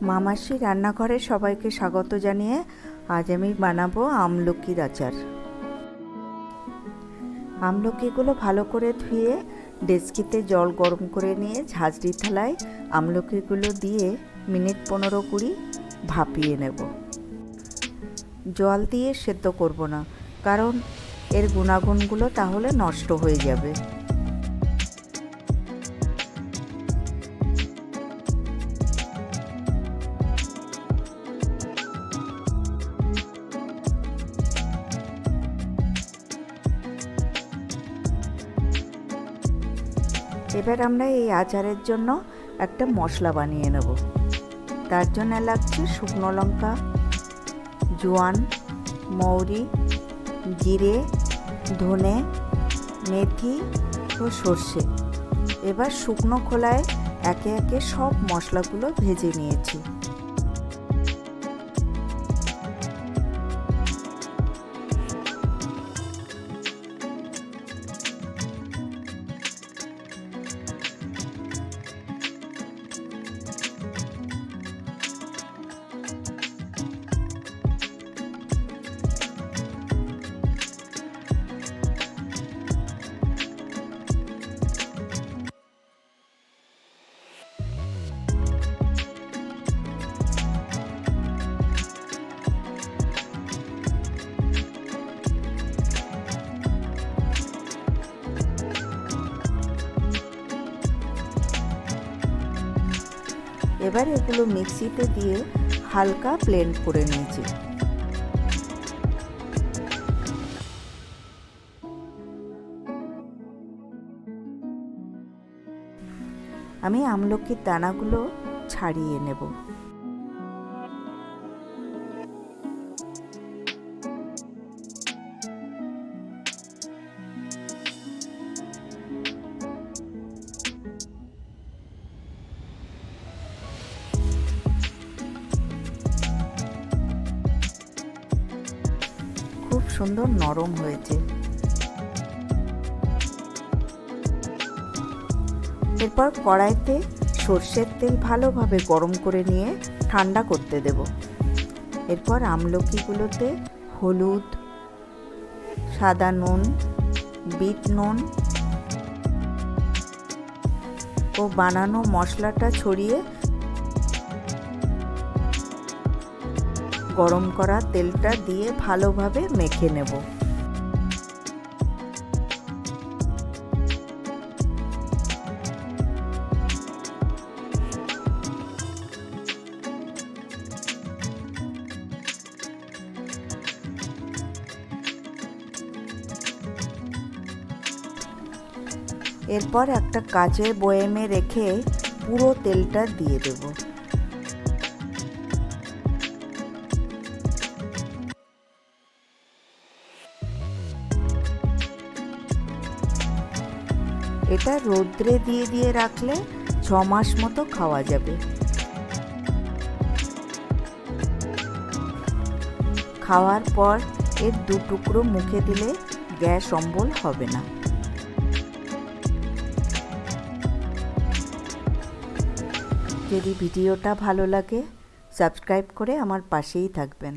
মামাসি রান্নাঘরে সবাইকে স্বাগত জানিয়ে আজ আমি বানাবো আমলকির আচার। আমলকিগুলো ভালো করে ধুয়ে ডেচকিতে জল গরম করে নিয়ে ঝাঁঝরি থালায় আমলকিগুলো দিয়ে মিনিট 15-20 ভাপিয়ে নেব। জল দিয়ে সেদ্ধ করব না, কারণ এর গুণাগুণগুলো তাহলে নষ্ট হয়ে যাবে। এবার আমরা এই আচারের জন্য একটা মশলা বানিয়ে নেব। তার জন্য লাগছে শুকনো লঙ্কা, জোয়ান, মৌরি, জিরে, ধনে, মেথি ও সর্ষে। এবার শুকনো খোলায় একে একে সব মশলাগুলো ভেজে নিয়েছি। এবার এগুলো মিক্সিতে দিয়ে হালকা ব্লেন্ড করে নিয়েছি। আমি আমলকির দানাগুলো ছাড়িয়ে নেব। খুব সুন্দর নরম হয়েছে। এরপর কড়াইতে সর্ষের তেল ভালোভাবে গরম করে নিয়ে ঠান্ডা করতে দেব। এরপর আমলকিগুলোতে হলুদ, সাদা নুন, বিট নুন ও বানানো মশলাটা ছড়িয়ে গরম করা তেলটা দিয়ে ভালোভাবে মেখে নেব। এরপর একটা কাচের বয়ামে রেখে পুরো তেলটা দিয়ে দেব। এটা রোদ্রে দিয়ে রাখলে 6 মাস মতো খাওয়া যাবে। খাওয়ার পর এর 2 টুকরো মুখে দিলে গ্যাস অম্বল হবে না। যদি ভিডিওটা ভালো লাগে সাবস্ক্রাইব করে আমার পাশেই থাকবেন।